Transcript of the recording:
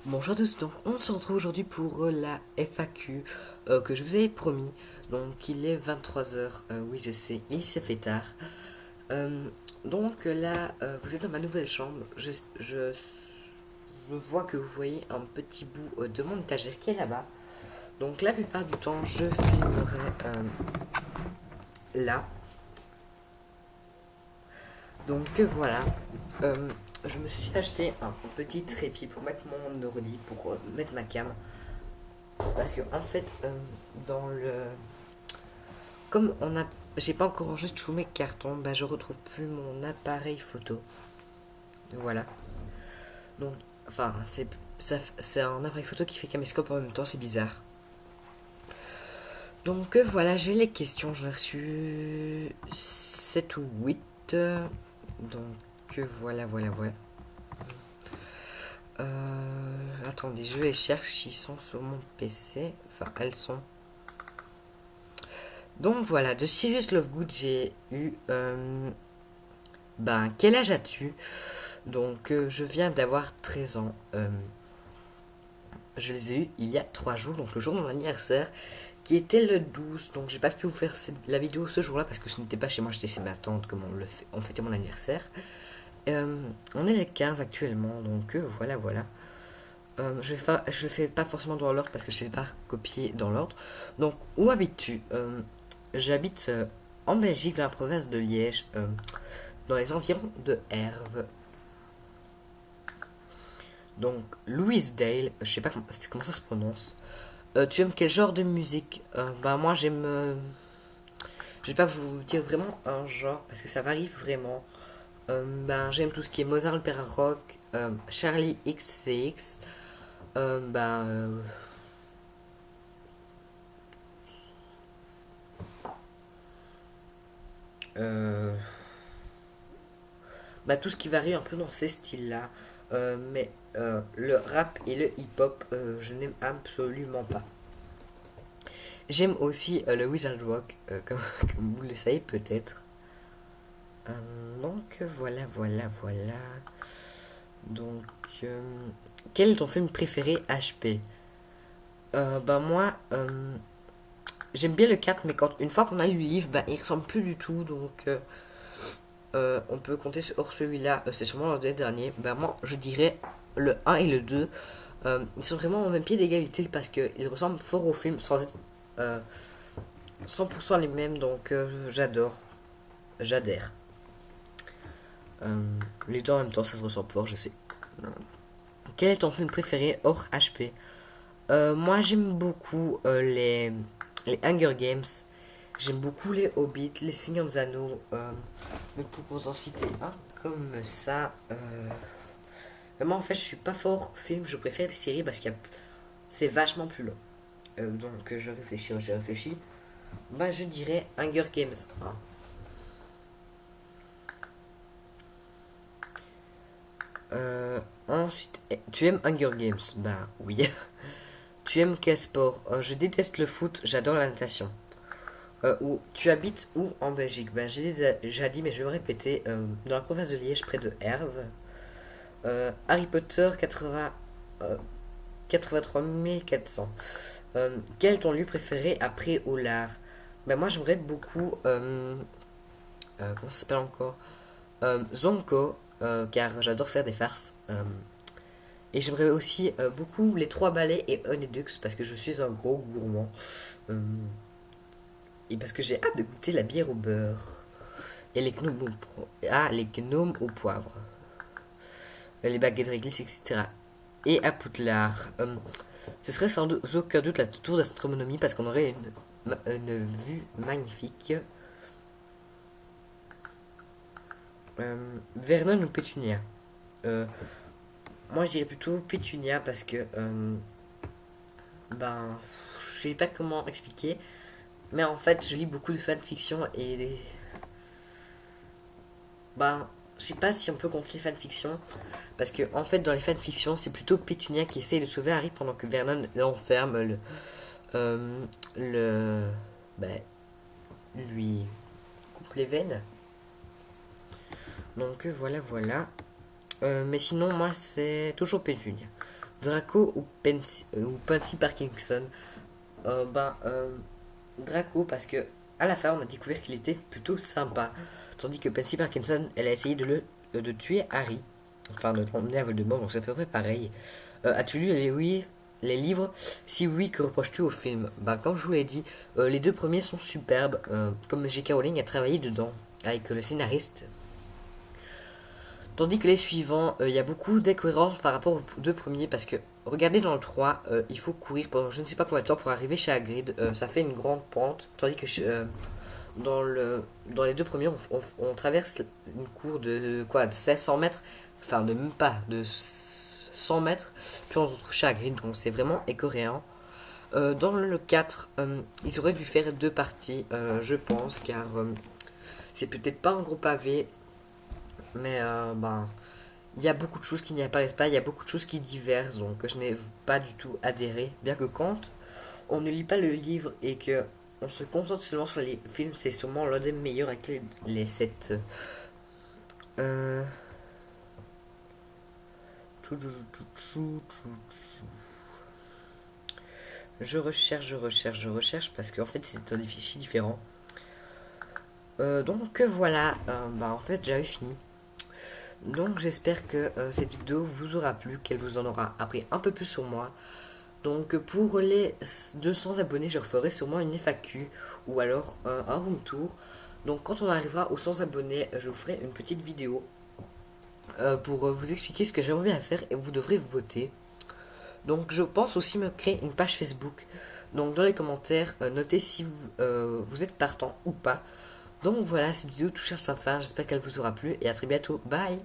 Bonjour à tous, donc on se retrouve aujourd'hui pour la FAQ que je vous avais promis. Donc il est 23 h, oui je sais, il s'est fait tard. Donc là, vous êtes dans ma nouvelle chambre. Je vois que vous voyez un petit bout de mon étagère qui est là-bas. Donc la plupart du temps, je filmerai là. Donc voilà. Euh, je me suis acheté un petit trépied pour mettre mon ordi, pour mettre ma cam. Parce que en fait, dans le comme on a, j'ai pas encore rangé tous mes cartons, bah je retrouve plus mon appareil photo. Voilà. Donc, enfin, c'est un appareil photo qui fait caméscope en même temps, c'est bizarre. Donc voilà, j'ai les questions, j'en ai reçu 7 ou 8. Donc voilà. Attendez, je les cherche, ils sont sur mon PC. Enfin, elles sont. Donc voilà, de Sirius Lovegood, j'ai eu. Ben, quel âge as-tu? Donc, je viens d'avoir 13 ans. Je les ai eus il y a 3 jours, donc le jour de mon anniversaire, qui était le 12. Donc, j'ai pas pu vous faire la vidéo ce jour-là parce que je n'étais pas chez moi, j'étais chez ma tante, comme on fêtait mon anniversaire. On est le 15 actuellement, donc voilà. Je fais pas forcément dans l'ordre parce que je sais pas copier dans l'ordre. Donc, où habites-tu? J'habite en Belgique, dans la province de Liège, dans les environs de Herve. Donc, Louise Dale, je sais pas comment ça se prononce. Tu aimes quel genre de musique? Bah, moi, j'aime. Je vais pas vous dire vraiment un genre, parce que ça varie vraiment. Ben, j'aime tout ce qui est Mozart, l'opéra rock, Charlie XCX. Ben. Euh, bah, tout ce qui varie un peu dans ces styles-là. Mais le rap et le hip-hop, je n'aime absolument pas. J'aime aussi le wizard rock, comme vous le savez peut-être. Donc voilà. Donc, euh, quel est ton film préféré HP? Bah moi, j'aime bien le 4 mais une fois qu'on a lu le livre, bah, il ressemble plus du tout. Donc, on peut compter sur celui-là. C'est sûrement le dernier. Bah moi, je dirais le un et le 2. Ils sont vraiment au même pied d'égalité parce qu'ils ressemblent fort au film sans être 100% les mêmes. Donc, j'adhère. Les deux en même temps, ça se ressemble fort, je sais. Quel est ton film préféré hors HP? Moi, j'aime beaucoup les Hunger Games. J'aime beaucoup les Hobbits, les Seigneurs des Anneaux. Mais pour vous en citer un comme ça. Moi, en fait, je suis pas fort film. Je préfère les séries parce que c'est vachement plus long. Donc, j'ai réfléchi. Bah, je dirais Hunger Games 1. Ensuite, tu aimes Hunger Games? Bah, oui. Tu aimes quel sport? Je déteste le foot, j'adore la natation. Tu habites où en Belgique? Ben, j'ai déjà dit, mais je vais me répéter. Dans la province de Liège, près de Herve. Harry Potter 80, 83 400. Quel est ton lieu préféré après Olar? Ben, moi, j'aimerais beaucoup. Comment ça s'appelle encore? Zonko, car j'adore faire des farces. Et j'aimerais aussi beaucoup les trois balais et Honedux parce que je suis un gros gourmand. Euh, et parce que j'ai hâte de goûter la bière au beurre. Et les gnomes au poivre. Les baguettes de réglisse, etc. Et à Poudlard. Ce serait sans aucun doute la tour d'astronomie parce qu'on aurait une vue magnifique. Vernon ou Pétunia? Euh, Moi je dirais plutôt Pétunia parce que ben je sais pas comment expliquer. Mais en fait je lis beaucoup de fanfiction et ben je sais pas si on peut compter les fanfictions. Parce que en fait dans les fanfictions c'est plutôt Pétunia qui essaye de sauver Harry pendant que Vernon l'enferme, euh, le ben, lui coupe les veines. Donc voilà. Mais sinon moi c'est toujours Pétunia. Draco ou Pansy Parkinson. Draco parce que à la fin on a découvert qu'il était plutôt sympa. Tandis que Pansy Parkinson, elle a essayé de tuer Harry. Enfin de l'emmener à Voldemort, donc c'est à peu près pareil. As-tu lu les livres? Si oui, que reproches-tu au film? Bah, comme je vous l'ai dit, les deux premiers sont superbes. Comme J.K. Rowling a travaillé dedans avec le scénariste. Tandis que les suivants, il y a beaucoup d'incohérences par rapport aux deux premiers parce que regardez dans le 3, il faut courir pendant je ne sais pas combien de temps pour arriver chez Hagrid. Ça fait une grande pente. Tandis que dans les deux premiers, on traverse une cour de quoi, de 700 mètres, enfin de même pas, de 100 mètres, puis on se retrouve chez Hagrid, donc c'est vraiment écoréant. Dans le 4, ils auraient dû faire deux parties, je pense, car c'est peut-être pas un gros pavé, mais il y a beaucoup de choses qui n'y apparaissent pas, il y a beaucoup de choses qui divergent, donc je n'ai pas du tout adhéré. Bien que quand on ne lit pas le livre et que on se concentre seulement sur les films, c'est sûrement l'un des meilleurs avec les 7. Euh... Je recherche parce qu'en fait c'est un défi différent. Donc voilà, en fait j'avais fini. Donc j'espère que cette vidéo vous aura plu, qu'elle vous en aura appris un peu plus sur moi. Donc pour les 200 abonnés, je referai sûrement une FAQ ou alors un room tour. Donc quand on arrivera aux 100 abonnés, je vous ferai une petite vidéo pour vous expliquer ce que j'aimerais bien faire et vous devrez voter. Donc je pense aussi me créer une page Facebook. Donc dans les commentaires, notez si vous êtes partant ou pas. Donc voilà, cette vidéo touche à sa fin, j'espère qu'elle vous aura plu et à très bientôt. Bye.